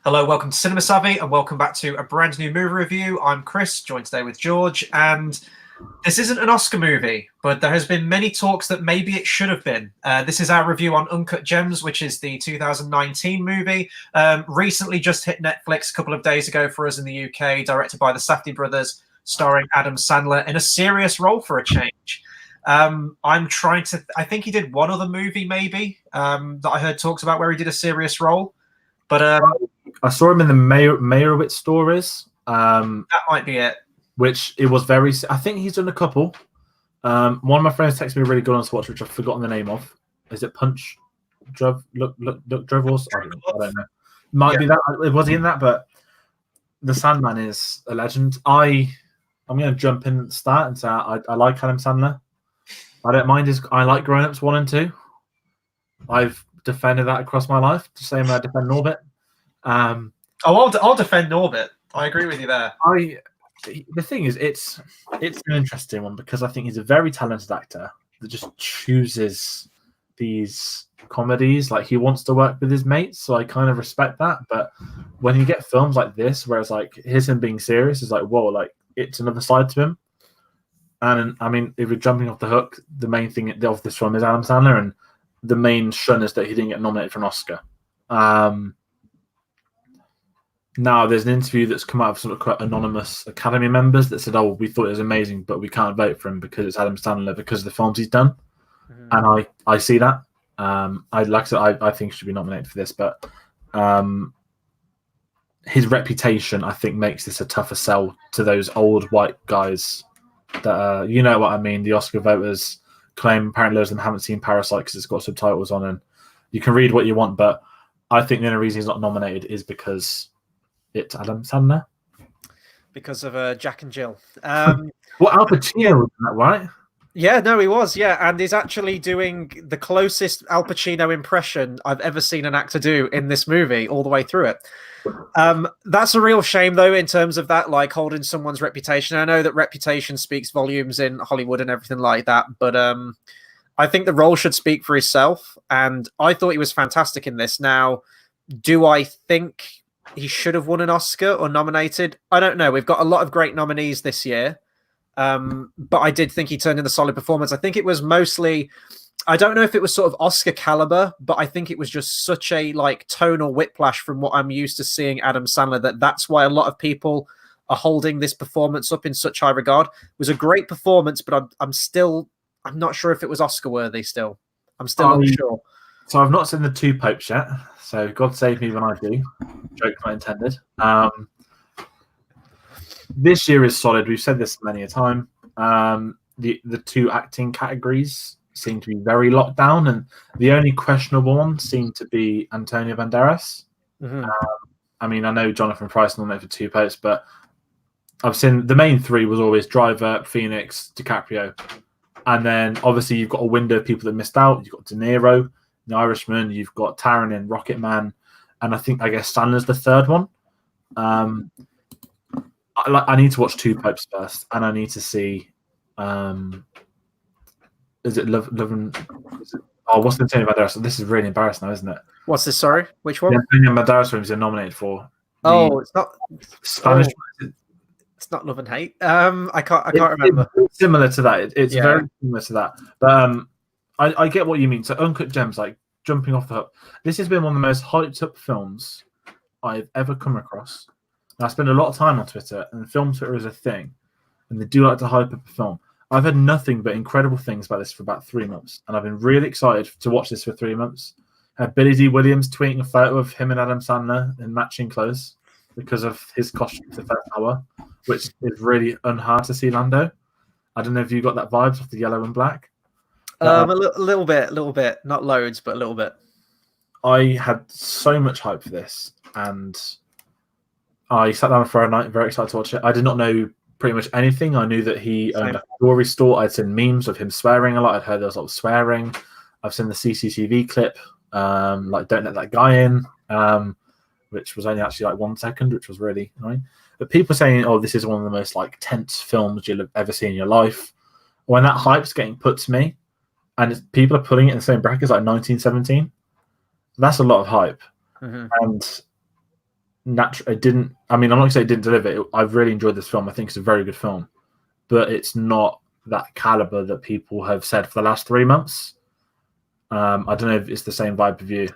Hello, welcome to Cinema Savvy, and welcome back to a brand new movie review. I'm Chris, joined today with George, and this isn't an Oscar movie, but there has been many talks that maybe it should have been. This is our review on Uncut Gems, which is the 2019 movie. Recently just hit Netflix a couple of days ago for us in the UK, directed by the Safdie brothers, starring Adam Sandler in a serious role for a change. I think he did one other movie maybe that I heard talks about where he did a serious role. But I saw him in the Meyerowitz stories. That might be it. Which it was very. I think he's done a couple. One of my friends texted me a really good one to watch, which I've forgotten the name of. Is it Punch? Drove? Look, Drove? I don't know. Might be that. Was he in that? But the Sandman is a legend. I'm going to jump in at the start and say I like Adam Sandler. I don't mind I like Grown Ups 1 and 2. I've defended that across my life. The same I defend Norbit. I'll defend Norbit. I agree with you there. The thing is, it's an interesting one because I think he's a very talented actor that just chooses these comedies. Like, he wants to work with his mates, so I kind of respect that. But when you get films like this, where it's like, here's him being serious, it's like, whoa, like, it's another side to him. And I mean, if we're jumping off the hook, the main thing of this film is Adam Sandler, and the main shun is that he didn't get nominated for an Oscar. Now, there's an interview that's come out of sort of anonymous Academy members that said, "Oh, we thought it was amazing, but we can't vote for him because it's Adam Sandler because of the films he's done." And I see that. I think he should be nominated for this, but his reputation, I think, makes this a tougher sell to those old white guys. That you know what I mean. The Oscar voters claim apparently loads of them haven't seen Parasite because it's got subtitles on, and you can read what you want. But I think the only reason he's not nominated is because it's Adam Sandler. Because of Jack and Jill. Well, Al Pacino was in that, right? Yeah, no, he was, yeah. And he's actually doing the closest Al Pacino impression I've ever seen an actor do in this movie all the way through it. That's a real shame, though, in terms of that, like, holding someone's reputation. I know that reputation speaks volumes in Hollywood and everything like that, but I think the role should speak for itself, and I thought he was fantastic in this. Now, do I think he should have won an Oscar or nominated? I don't know. We've got a lot of great nominees this year. But I did think he turned in a solid performance. I think it was mostly, I don't know if it was sort of Oscar caliber, but I think it was just such a like tonal whiplash from what I'm used to seeing Adam Sandler that's why a lot of people are holding this performance up in such high regard. It was a great performance, but I'm not sure if it was Oscar worthy still. I'm still not sure. So I've not seen the Two Popes yet. So God save me when I do. Joke not intended. This year is solid. We've said this many a time. The two acting categories seem to be very locked down, and the only questionable one seemed to be Antonio Banderas. I mean, I know Jonathan Pryce nominated for Two Popes, but I've seen the main three was always Driver, Phoenix, DiCaprio, and then obviously you've got a window of people that missed out. You've got De Niro, The Irishman. You've got Taron in Rocket Man, and I guess Sandler's the third one. I need to watch Two Popes first, and I need to see. Is it Love and? What's the Antonio Banderas? This is really embarrassing now, isn't it? What's this? Sorry, which one? The Antonio Banderas film he's nominated for. It's not Spanish. It's not Love and Hate. I can't remember. It's similar to that. It's very similar to that. But I get what you mean. So Uncut Gems, like jumping off the hook. This has been one of the most hyped up films I've ever come across. I spend a lot of time on Twitter, and film Twitter is a thing, and they do like to hype up a film. I've heard nothing but incredible things about this for about 3 months, and I've been really excited to watch this for 3 months. I had Billy D. Williams tweeting a photo of him and Adam Sandler in matching clothes because of his costume for the first hour, which is really unhard to see Lando. I don't know if you got that vibes off the yellow and black. A little bit, not loads, but a little bit. I had so much hype for this, and I sat down on Friday night, very excited to watch it. I did not know pretty much anything. I knew that he owned a jewelry store. I'd seen memes of him swearing a lot. I'd heard there was a lot of swearing. I've seen the CCTV clip, like "Don't Let That Guy In," which was only actually like 1 second, which was really annoying. But people saying, "Oh, this is one of the most like tense films you'll have ever seen in your life." When that hype's getting put to me, and people are putting it in the same bracket as like 1917, That's a lot of hype, Mm-hmm. and it didn't. I mean, I'm not going to say it didn't deliver. I've really enjoyed this film. I think it's a very good film, but it's not that caliber that people have said for the last 3 months. I don't know if it's the same vibe of you.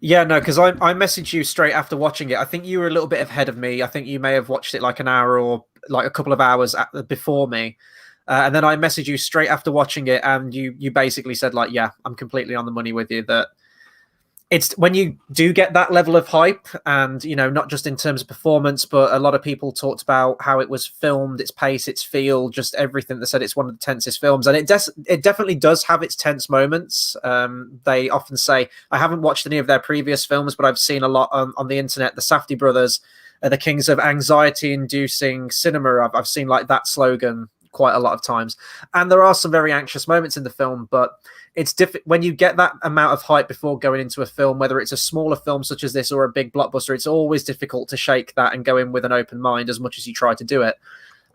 Yeah, no, because I messaged you straight after watching it. I think you were a little bit ahead of me. I think you may have watched it like an hour or like a couple of hours before me. And then I messaged you straight after watching it, and you basically said like, yeah, I'm completely on the money with you, that it's when you do get that level of hype, and not just in terms of performance, but a lot of people talked about how it was filmed, its pace, its feel, just everything. That said it's one of the tensest films, and it definitely does have its tense moments. They often say, I haven't watched any of their previous films, but I've seen a lot on the internet. The Safdie brothers are the kings of anxiety-inducing cinema. I've seen like that slogan quite a lot of times, and there are some very anxious moments in the film, but it's different when you get that amount of hype before going into a film, whether it's a smaller film such as this or a big blockbuster. It's always difficult to shake that and go in with an open mind as much as you try to do it.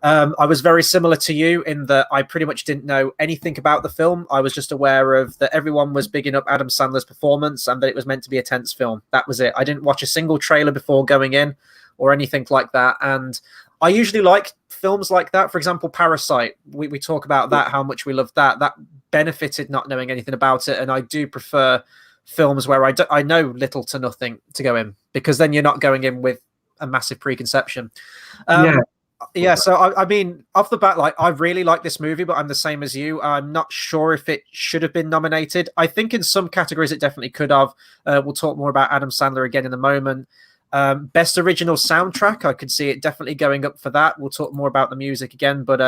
I was very similar to you in that I pretty much didn't know anything about the film. I was just aware of that everyone was bigging up Adam Sandler's performance and that it was meant to be a tense film. That was it. I didn't watch a single trailer before going in or anything like that. And I usually like films like that. For example, Parasite. We talk about that, how much we love that. That benefited not knowing anything about it. And I do prefer films where I know little to nothing to go in, because then you're not going in with a massive preconception. Yeah, so I mean, off the bat, like I really like this movie, but I'm the same as you. I'm not sure if it should have been nominated. I think in some categories it definitely could have. We'll talk more about Adam Sandler again in a moment. Best original soundtrack, I could see it definitely going up for that. We'll talk more about the music again, but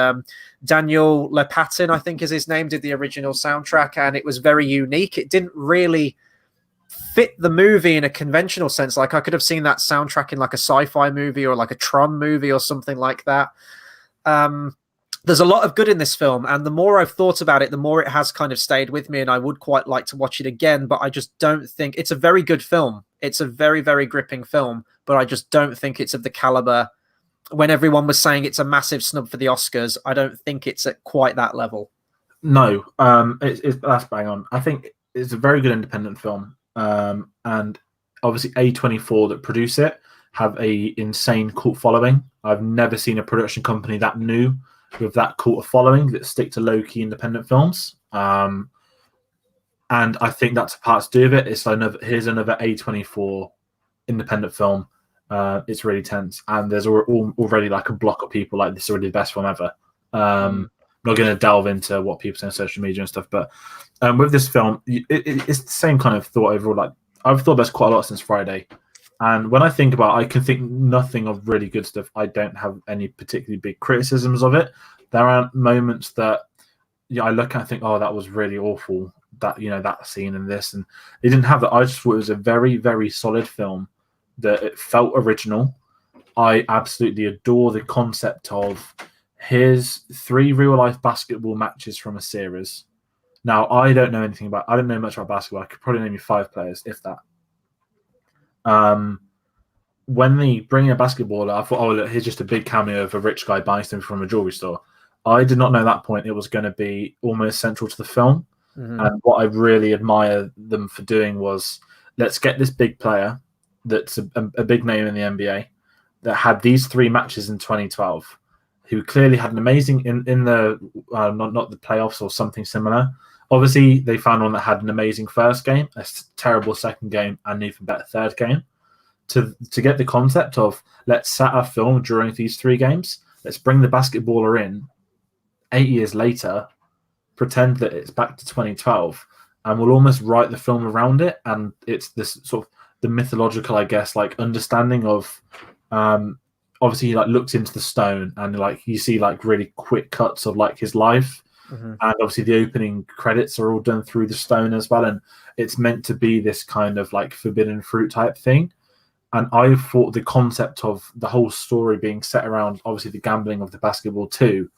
Daniel Lepatin, I think is his name, did the original soundtrack, and it was very unique. It didn't really fit the movie in a conventional sense. Like I could have seen that soundtrack in like a sci-fi movie or like a Tron movie or something like that. There's a lot of good in this film, and the more I've thought about it, the more it has kind of stayed with me, and I would quite like to watch it again, but I just don't think it's a very good film. It's a very, very gripping film, but I just don't think it's of the caliber. When everyone was saying it's a massive snub for the Oscars, I don't think it's at quite that level. No, that's bang on. I think it's a very good independent film, and obviously A24 that produce it have a insane cult following. I've never seen a production company that new with that cult following that stick to low-key independent films. And I think that's a part to do with it. Here's another A24 independent film. It's really tense, and there's already like a block of people like this is already the best film ever. I'm not going to delve into what people say on social media and stuff, but with this film, it's the same kind of thought overall. Like I've thought about this quite a lot since Friday, and when I think about it, I can think nothing of really good stuff. I don't have any particularly big criticisms of it. There aren't moments that I look at and think, oh, that was really awful. That that scene and this, and it didn't have that. I just thought it was a very, very solid film. That it felt original. I absolutely adore the concept of here's 3 real life basketball matches from a series. Now I don't know much about basketball. I could probably name you 5 players, if that. When they bring in a basketballer, I thought, oh, look, here's just a big cameo of a rich guy buying something from a jewelry store. I did not know at that point it was going to be almost central to the film. Mm-hmm. And what I really admire them for doing was, let's get this big player that's a big name in the NBA that had these 3 matches in 2012, who clearly had an amazing in the not the playoffs or something similar. Obviously, they found one that had an amazing first game, a terrible second game, and an even better third game. To get the concept of let's set our film during these 3 games, let's bring the basketballer in 8 years later, pretend that it's back to 2012, and we'll almost write the film around it. And it's this sort of the mythological, I guess, like understanding of obviously he like looks into the stone and like you see like really quick cuts of like his life. Mm-hmm. And obviously the opening credits are all done through the stone as well, and it's meant to be this kind of like forbidden fruit type thing. And I thought the concept of the whole story being set around obviously the gambling of the basketball too,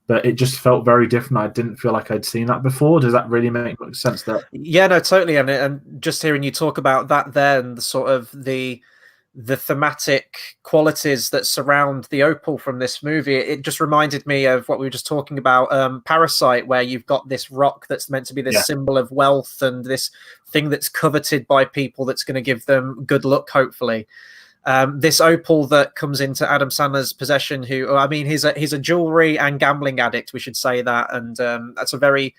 but it just felt very different. I didn't feel like I'd seen that before. Does that really make sense? That yeah, no, totally. And just hearing you talk about that, then the sort of the the thematic qualities that surround the opal from this movie. It just reminded me of what we were just talking about, Parasite, where you've got this rock that's meant to be this symbol of wealth and this thing that's coveted by people that's going to give them good luck, hopefully. This opal that comes into Adam Sandler's possession, he's a jewelry and gambling addict, we should say that, and that's a very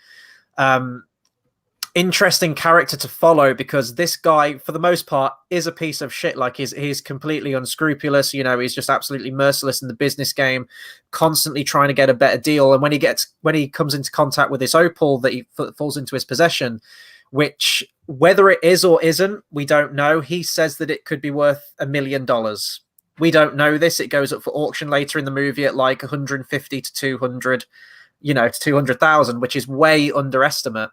interesting character to follow, because this guy, for the most part, is a piece of shit. Like he's completely unscrupulous. He's just absolutely merciless in the business game, constantly trying to get a better deal. And when he comes into contact with this opal that he falls into his possession, which whether it is or isn't, we don't know. He says that it could be worth $1 million. We don't know this. It goes up for auction later in the movie at like 150 to 200, to 200,000, which is way underestimate.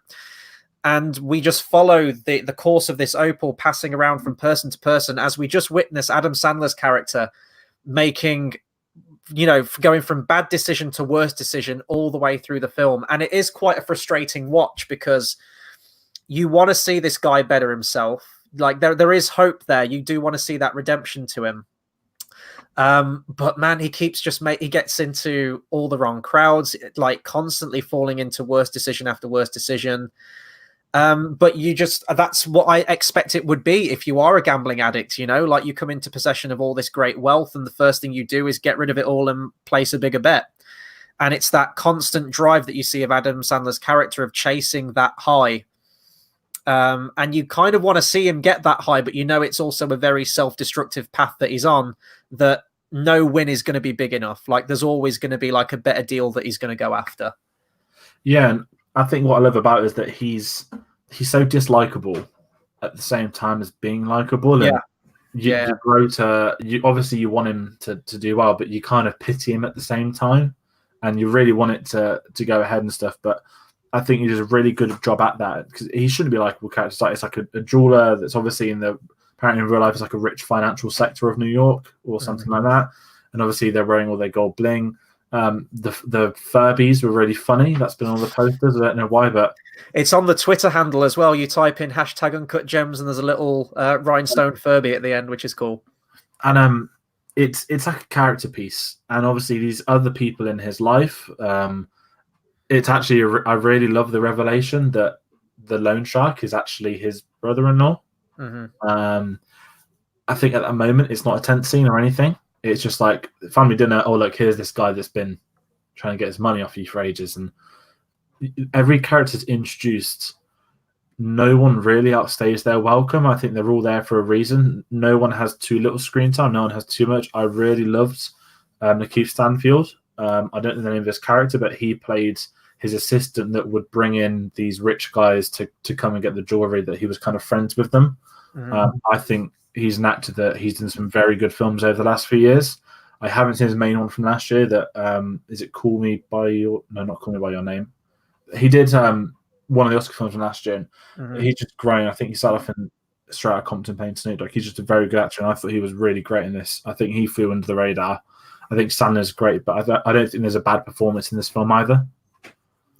And we just follow the course of this opal passing around from person to person, as we just witness Adam Sandler's character making, going from bad decision to worse decision all the way through the film. And it is quite a frustrating watch, because you want to see this guy better himself. Like there is hope there. You do want to see that redemption to him. But man, he keeps he gets into all the wrong crowds, like constantly falling into worse decision after worse decision. But that's what I expect it would be if you are a gambling addict, like you come into possession of all this great wealth and the first thing you do is get rid of it all and place a bigger bet. And it's that constant drive that you see of Adam Sandler's character of chasing that high. And you kind of want to see him get that high, but it's also a very self-destructive path that he's on, that no win is going to be big enough. Like there's always going to be like a better deal that he's going to go after. Yeah. And I think what I love about it is that he's so dislikable at the same time as being likable. And you grow to, obviously you want him to do well, but you kind of pity him at the same time, and you really want it to go ahead and stuff. But I think he does a really good job at that, because he shouldn't be a likable character. It's like a jeweler that's obviously apparently in real life is like a rich financial sector of New York or something like that. And obviously they're wearing all their gold bling. The Furbies were really funny. That's been on the posters. I don't know why, but it's on the Twitter handle as well. You type in hashtag Uncut Gems and there's a little rhinestone Furby at the end, which is cool. And it's like a character piece. And obviously these other people in his life, it's actually I really love the revelation that the loan shark is actually his brother-in-law. Mm-hmm. I think at that moment it's not a tense scene or anything. It's just like family dinner. Oh, look, here's this guy that's been trying to get his money off you for ages. And every character's introduced. No one really outstays their welcome. I think they're all there for a reason. No one has too little screen time. No one has too much. I really loved Lakeith Stanfield. I don't know the name of his character, but he played his assistant that would bring in these rich guys to come and get the jewelry, that he was kind of friends with them. Mm-hmm. I think he's an actor that he's done some very good films over the last few years. I haven't seen his main one from last year. That is it Call Me By Your... No, not Call Me By Your Name. He did one of the Oscar films from last year. And he's just grown. I think he started off in straight out of Compton playing Snoop Dogg. He's just a very good actor, and I thought he was really great in this. I think he flew under the radar. I think Sandler's great, but I don't think there's a bad performance in this film either.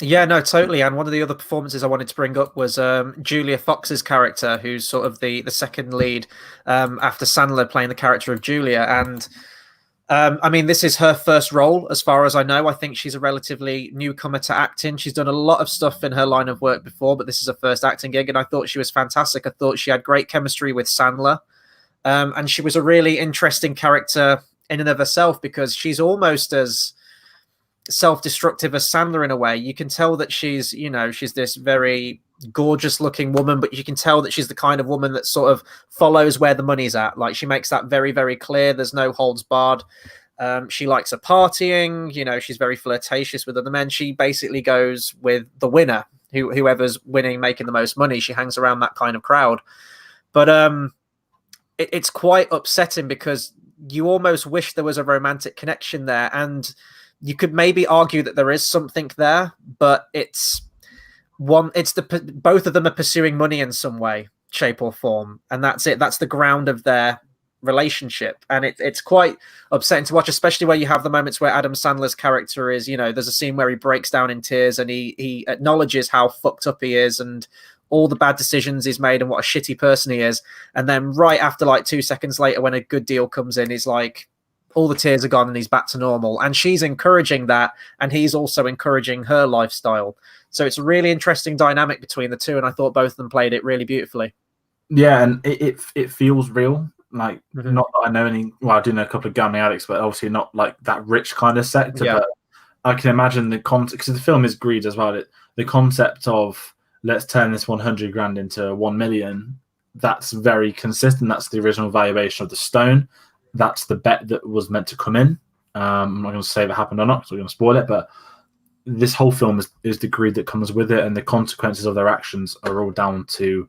Yeah, no, totally. And one of the other performances I wanted to bring up was Julia Fox's character, who's sort of the second lead after Sandler playing the character of Julia. And I mean, this is her first role, as far as I know. I think she's a relatively newcomer to acting. She's done a lot of stuff in her line of work before, but this is her first acting gig, and I thought she was fantastic. I thought she had great chemistry with Sandler. And she was a really interesting character in and of herself, because she's almost as self-destructive as Sandler in a way. You can tell that she's this very gorgeous looking woman, but you can tell that she's the kind of woman that sort of follows where the money's at. Like, she makes that very, very clear. There's no holds barred. She likes her partying. She's very flirtatious with other men. She basically goes with the winner, whoever's winning, making the most money. She hangs around that kind of crowd. But it's quite upsetting, because you almost wish there was a romantic connection there, and you could maybe argue that there is something there, but both of them are pursuing money in some way, shape or form, and that's it. That's the ground of their relationship, and it's quite upsetting to watch, especially where you have the moments where Adam Sandler's character is, there's a scene where he breaks down in tears and he acknowledges how fucked up he is and all the bad decisions he's made and what a shitty person he is. And then right after like 2 seconds later, when a good deal comes in, he's like, all the tears are gone and he's back to normal. And she's encouraging that. And he's also encouraging her lifestyle. So it's a really interesting dynamic between the two. And I thought both of them played it really beautifully. Yeah, and it feels real. Like, not that I know any, well, I do know a couple of gambling addicts, but obviously not like that rich kind of sector. Yeah. But I can imagine the concept, because the film is greed as well. The concept of let's turn this 100 grand into 1 million, that's very consistent. That's the original valuation of the stone. That's the bet that was meant to come in. I'm not going to say if it happened or not, because we're going to spoil it, but this whole film is the greed that comes with it, and the consequences of their actions are all down to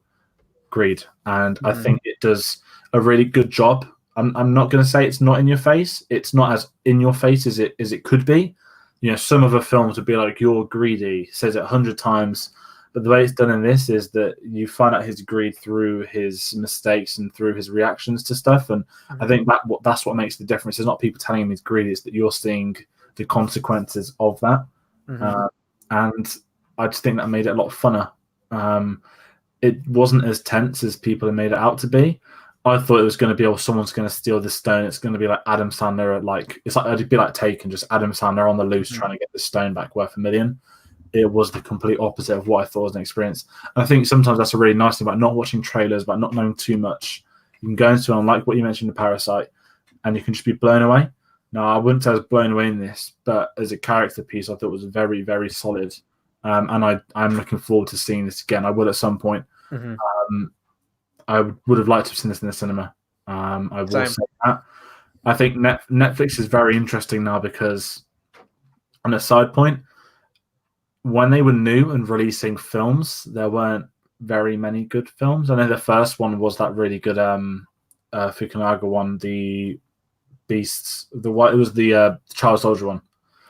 greed. And I think it does a really good job. I'm not going to say it's not in your face. It's not as in your face as it could be. You know, some other films would be like, you're greedy, says it 100 times. But the way it's done in this is that you find out his greed through his mistakes and through his reactions to stuff. And I think that's what makes the difference. It's not people telling him he's greedy, it's that you're seeing the consequences of that. And I just think that made it a lot funner. It wasn't as tense as people had made it out to be. I thought it was going to be, someone's going to steal this stone. It's going to be like Adam Sandler, it'd be like Taken, just Adam Sandler on the loose trying to get the stone back worth $1 million. It was the complete opposite of what I thought was an experience. And I think sometimes that's a really nice thing about not watching trailers, about not knowing too much. You can go into it, like what you mentioned, the Parasite, and you can just be blown away. No, I wouldn't say I was blown away in this, but as a character piece, I thought it was very, very solid. And I'm looking forward to seeing this again. I will at some point. I would have liked to have seen this in the cinema. I will say that. I think Netflix is very interesting now because, on a side point, when they were new and releasing films, there weren't very many good films. I know the first one was that really good Fukunaga one, the Beasts. It was the Child Soldier one.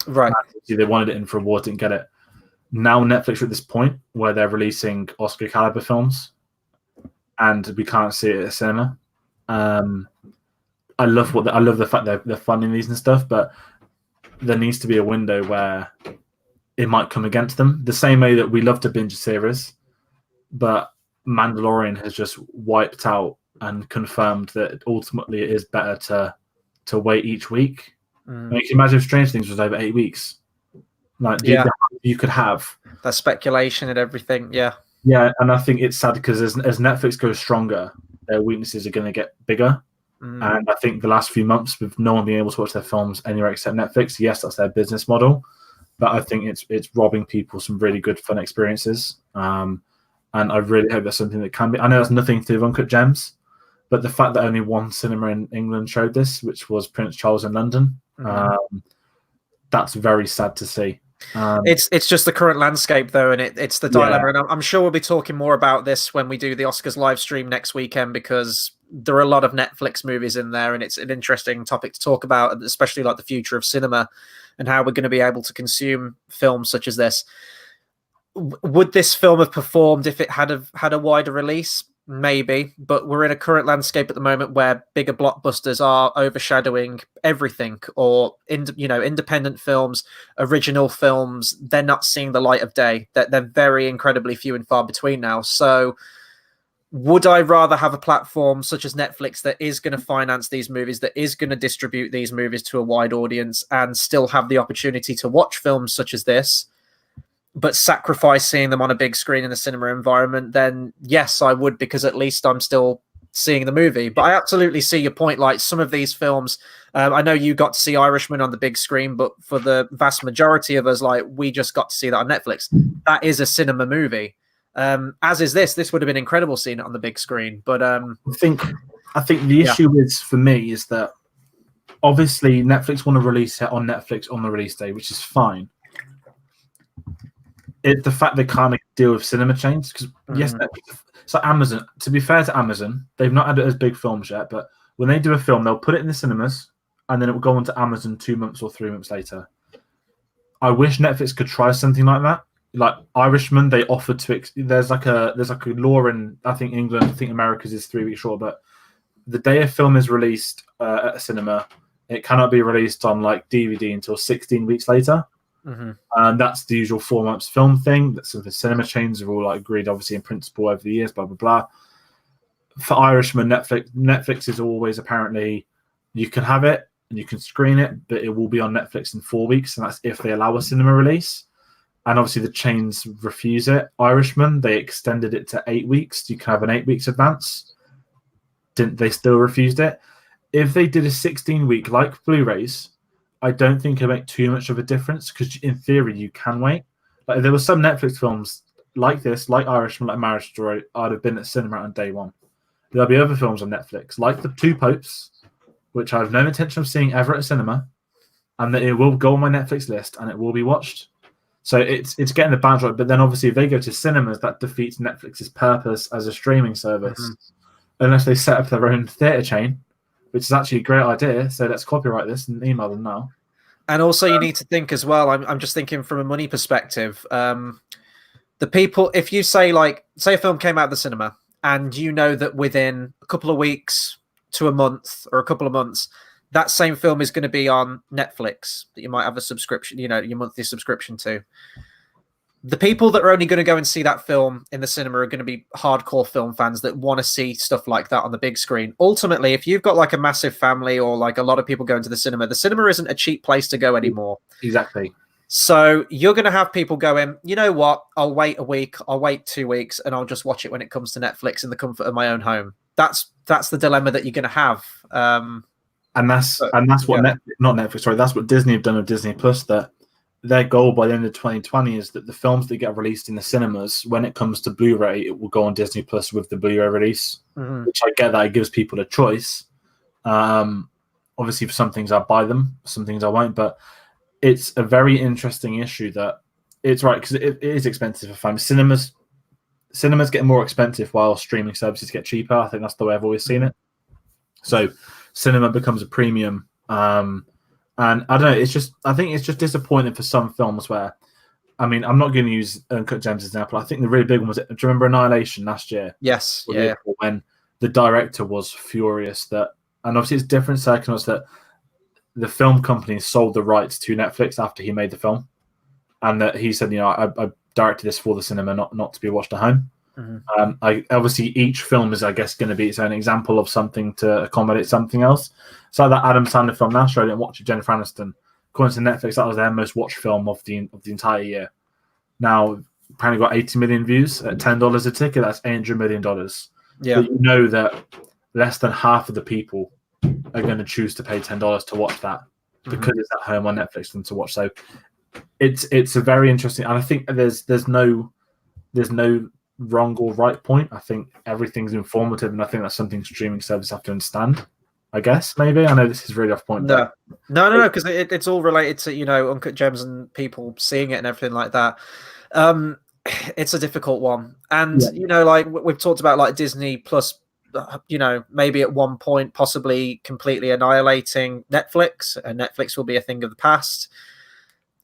Right. They wanted it in for awards, didn't get it. Now Netflix are at this point where they're releasing Oscar caliber films, and we can't see it at the cinema. I love the fact they're funding these and stuff, but there needs to be a window where it might come against them. The same way that we love to binge a series, but Mandalorian has just wiped out and confirmed that ultimately it is better to wait each week. I mean, you can imagine if Stranger Things was over 8 weeks. You could have that speculation and everything. Yeah, and I think it's sad because as Netflix goes stronger, their weaknesses are going to get bigger. And I think the last few months, with no one being able to watch their films anywhere except Netflix, yes, that's their business model, but I think it's robbing people some really good fun experiences. And I really hope that's something that can be. I know that's nothing to do with Uncut Gems, but the fact that only one cinema in England showed this, which was Prince Charles in London, that's very sad to see. It's just the current landscape, though, and it's the dilemma. And I'm sure we'll be talking more about this when we do the Oscars live stream next weekend, because there are a lot of Netflix movies in there, and it's an interesting topic to talk about, especially like the future of cinema and how we're going to be able to consume films such as this. Would this film have performed if it had a wider release? Maybe, but we're in a current landscape at the moment where bigger blockbusters are overshadowing everything, or independent films, original films. They're not seeing the light of day. They're very incredibly few and far between now. So would I rather have a platform such as Netflix that is going to finance these movies, that is going to distribute these movies to a wide audience, and still have the opportunity to watch films such as this, but sacrifice seeing them on a big screen in a cinema environment? Then yes, I would, because at least I'm still seeing the movie. But I absolutely see your point. Like some of these films, I know you got to see Irishman on the big screen, but for the vast majority of us, like, we just got to see that on Netflix. That is a cinema movie. As is this. This would have been incredible seeing it on the big screen. But I think the issue is, for me, is that obviously Netflix want to release it on Netflix on the release day, which is fine. It's the fact they can't deal with cinema chains, because yes, so Amazon. To be fair to Amazon, they've not had it as big films yet, but when they do a film, they'll put it in the cinemas, and then it will go onto Amazon 2 months or 3 months later. I wish Netflix could try something like that. Like Irishman, they offered to. There's like a law in, I think, England. I think America's is 3 weeks short, but the day a film is released at a cinema, it cannot be released on like DVD until 16 weeks later. And that's the usual 4 months film thing. That's the cinema chains have all like agreed, obviously, in principle over the years, blah, blah, blah. For Irishman, Netflix is always apparently you can have it and you can screen it, but it will be on Netflix in 4 weeks, and that's if they allow a cinema release. And obviously the chains refuse it. Irishman, they extended it to 8 weeks. You can have an 8 weeks advance. They still refused it. If they did a 16-week like Blu-rays, I don't think it'll make too much of a difference because in theory you can wait. Like there were some Netflix films like this, like Irishman, like Marriage Story, I'd have been at cinema on day one. There'll be other films on Netflix, like The Two Popes, which I have no intention of seeing ever at a cinema, and that it will go on my Netflix list and it will be watched. So it's getting the balance right. But then obviously if they go to cinemas, that defeats Netflix's purpose as a streaming service, unless they set up their own theatre chain, which is actually a great idea. So let's copyright this and email them now. And also you need to think as well, I'm just thinking from a money perspective, the people, if you say a film came out of the cinema and you know that within a couple of weeks to a month or a couple of months, that same film is going to be on Netflix that you might have a subscription, your monthly subscription to. The people that are only going to go and see that film in the cinema are going to be hardcore film fans that want to see stuff like that on the big screen. Ultimately, if you've got like a massive family or like a lot of people going to the cinema isn't a cheap place to go anymore. Exactly. So you're going to have people going, you know what? I'll wait a week, I'll wait 2 weeks, and I'll just watch it when it comes to Netflix in the comfort of my own home. That's the dilemma that you're going to have. And that's what that's what Disney have done with Disney Plus. That their goal by the end of 2020 is that the films that get released in the cinemas, when it comes to Blu-ray, it will go on Disney Plus with the Blu-ray release. Which I get that it gives people a choice. Obviously, for some things I'll buy them, some things I won't. But it's a very interesting issue that it's right because it is expensive for fans. Cinemas get more expensive while streaming services get cheaper. I think that's the way I've always seen it. So cinema becomes a premium. And I don't know, I think it's just disappointing for some films where, I mean, I'm not going to use Uncut Gems as an example. I think the really big one was, do you remember Annihilation last year? Yes. Yeah. When the director was furious that, and obviously it's different circumstances, that the film company sold the rights to Netflix after he made the film. And that he said, I directed this for the cinema, not to be watched at home. Obviously, each film is, I guess, going to be its own example of something to accommodate something else. So that Adam Sandler film last year, I didn't watch it, Jennifer Aniston. According to Netflix, that was their most watched film of the entire year. Now, apparently got 80 million views at $10 a ticket. That's $800 million. Yeah. But you know that less than half of the people are going to choose to pay $10 to watch that because it's at home on Netflix for them to watch. So it's a very interesting, and I think there's no wrong or right point. I think everything's informative, and I think that's something streaming services have to understand. I guess maybe I know this is really off point. No, because it's all related to Uncut Gems and people seeing it and everything like that. It's a difficult one, and like we've talked about, like Disney Plus, maybe at one point possibly completely annihilating Netflix, and Netflix will be a thing of the past.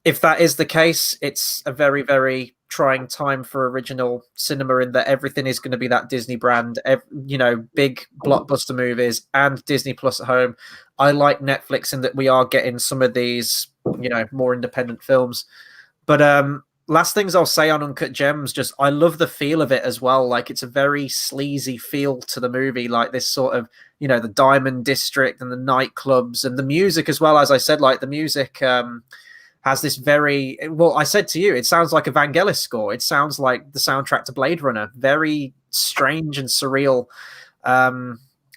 If that is the case, it's a very, very trying time for original cinema in that everything is going to be that Disney brand, big blockbuster movies and Disney Plus at home. I like Netflix in that we are getting some of these, more independent films. But last things I'll say on Uncut Gems, just I love the feel of it as well. Like it's a very sleazy feel to the movie, like this sort of, the Diamond District and the nightclubs and the music as well. As I said, like the music has this very, well, I said to you, it sounds like a Vangelis score. It sounds like the soundtrack to Blade Runner. Very strange and surreal,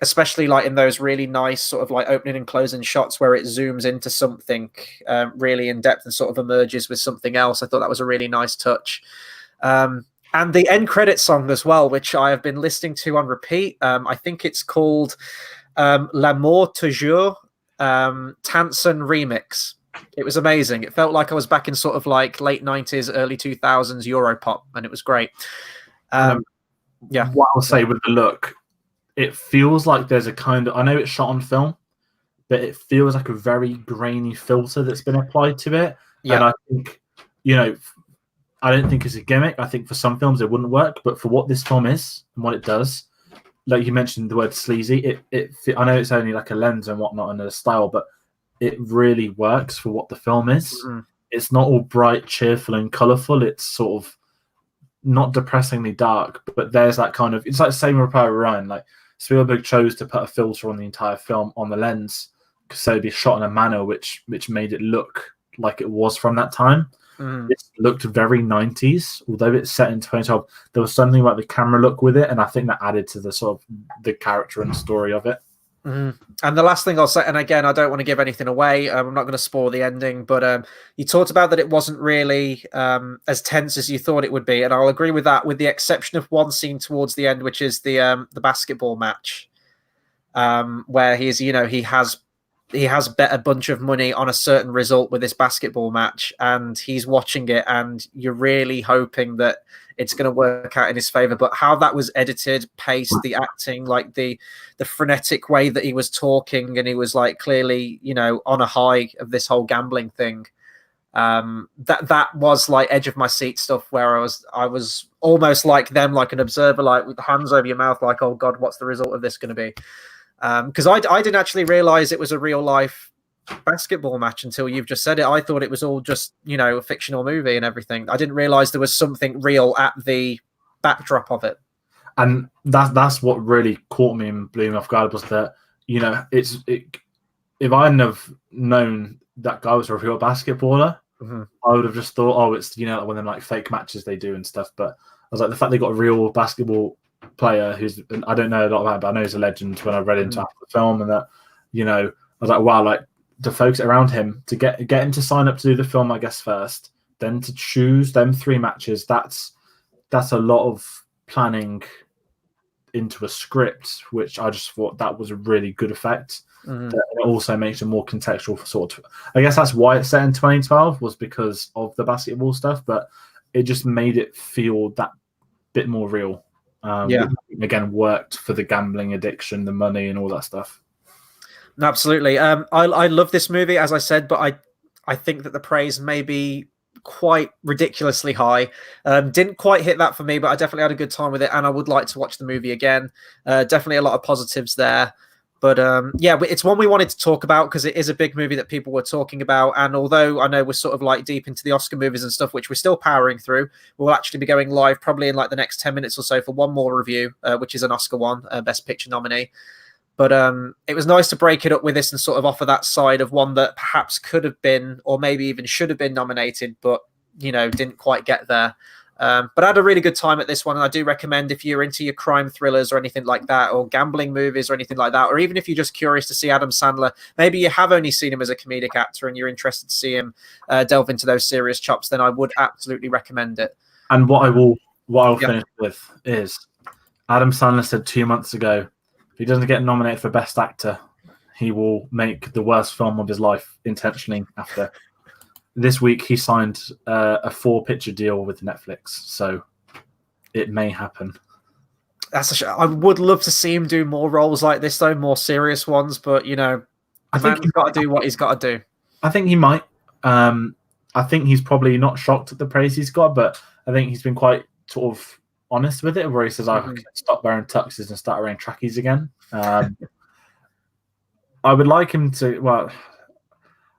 especially like in those really nice sort of like opening and closing shots where it zooms into something really in depth and sort of emerges with something else. I thought that was a really nice touch. And the end credit song as well, which I have been listening to on repeat. I think it's called L'amour toujours, Tansen remix. It was amazing. It felt like I was back in sort of like late 90s, early 2000s Europop, and it was great. What I'll say with the look, it feels like there's a kind of, I know it's shot on film, but it feels like a very grainy filter that's been applied to it. Yeah. And I think, I don't think it's a gimmick. I think for some films it wouldn't work, but for what this film is and what it does, like you mentioned the word sleazy, I know it's only like a lens and whatnot and a style, but it really works for what the film is. it's not all bright, cheerful, and colourful. It's sort of not depressingly dark, but there's that kind of, it's like the same with Private Ryan. Like Spielberg chose to put a filter on the entire film on the lens, so it'd be shot in a manner which made it look like it was from that time. It looked very 90s, although it's set in 2012. There was something about the camera look with it, and I think that added to the sort of the character and story of it. And the last thing I'll say, and again, I don't want to give anything away, I'm not going to spoil the ending, but you talked about that it wasn't really as tense as you thought it would be, and I'll agree with that, with the exception of one scene towards the end, which is the basketball match, where he has bet a bunch of money on a certain result with this basketball match, and he's watching it, and you're really hoping that it's going to work out in his favor. But how that was edited, paced, the acting, like the frenetic way that he was talking, and he was like clearly, on a high of this whole gambling thing. That was like edge of my seat stuff, where I was almost like them, like an observer, like with hands over your mouth, like, oh God, what's the result of this going to be? Because I didn't actually realize it was a real life basketball match until you've just said it. I thought it was all just, a fictional movie and everything. I didn't realize there was something real at the backdrop of it. And that's what really caught me and blew me off guard, was that, if I hadn't have known that guy was a real basketballer, I would have just thought, oh, it's, one of them like fake matches they do and stuff. But I was like, the fact they got a real basketball player who's, I don't know a lot about him, but I know he's a legend when I read into the film, and that, I was like, wow, like to focus around him, to get him to sign up to do the film, I guess, first, then to choose them 3 matches, that's a lot of planning into a script, which I just thought that was a really good effect. It also makes it more contextual for sort of, I guess that's why it's set in 2012, was because of the basketball stuff, but it just made it feel that bit more real. Again, worked for the gambling addiction, the money, and all that stuff. Absolutely. I love this movie, as I said, but I think that the praise may be quite ridiculously high. Didn't quite hit that for me, but I definitely had a good time with it, and I would like to watch the movie again. Definitely a lot of positives there. But it's one we wanted to talk about because it is a big movie that people were talking about. And although I know we're sort of like deep into the Oscar movies and stuff, which we're still powering through, we'll actually be going live probably in like the next 10 minutes or so for one more review, which is an Oscar one, Best Picture nominee. But it was nice to break it up with this and sort of offer that side of one that perhaps could have been, or maybe even should have been nominated, but, didn't quite get there. But I had a really good time at this one, and I do recommend, if you're into your crime thrillers or anything like that, or gambling movies or anything like that, or even if you're just curious to see Adam Sandler, maybe you have only seen him as a comedic actor and you're interested to see him delve into those serious chops, then I would absolutely recommend it. And what I'll finish with is, Adam Sandler said 2 months ago, if he doesn't get nominated for Best Actor, he will make the worst film of his life intentionally after. This week, he signed a 4-picture deal with Netflix, so it may happen. That's I would love to see him do more roles like this, though, more serious ones. But I think he's got to do what he's got to do. I think he might. I think he's probably not shocked at the praise he's got, but I think he's been quite sort of honest with it, where he says, "I can stop wearing tuxes and start wearing trackies again." I would like him to. Well,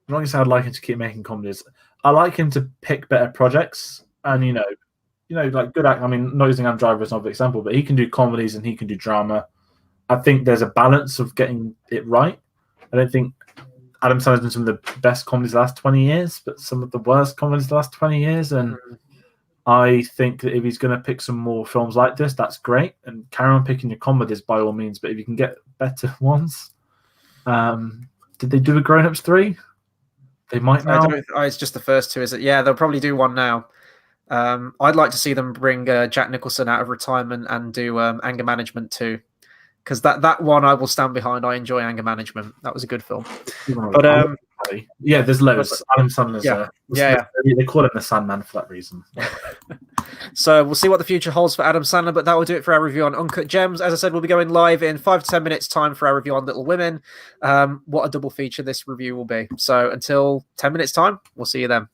I'm not going to say I'd like him to keep making comedies. I like him to pick better projects, and like good act. I mean, not using Adam Driver as an example, but he can do comedies and he can do drama. I think there's a balance of getting it right. I don't think Adam Sandler's done some of the best comedies the last 20 years, but some of the worst comedies the last 20 years. And I think that if he's going to pick some more films like this, that's great. And carry on picking your comedies by all means. But if you can get better ones, did they do a Grown Ups 3? They might now. It's just the first 2, is it? Yeah, they'll probably do one now. I'd like to see them bring Jack Nicholson out of retirement and do Anger Management 2, because that one I will stand behind. I enjoy Anger Management. That was a good film. But there's loads. Adam Sandler's. Yeah. They call him the Sandman for that reason. So we'll see what the future holds for Adam Sandler, but that will do it for our review on Uncut Gems. As I said, we'll be going live in 5 to 10 minutes time for our review on Little Women. What a double feature this review will be. So until 10 minutes time, we'll see you then.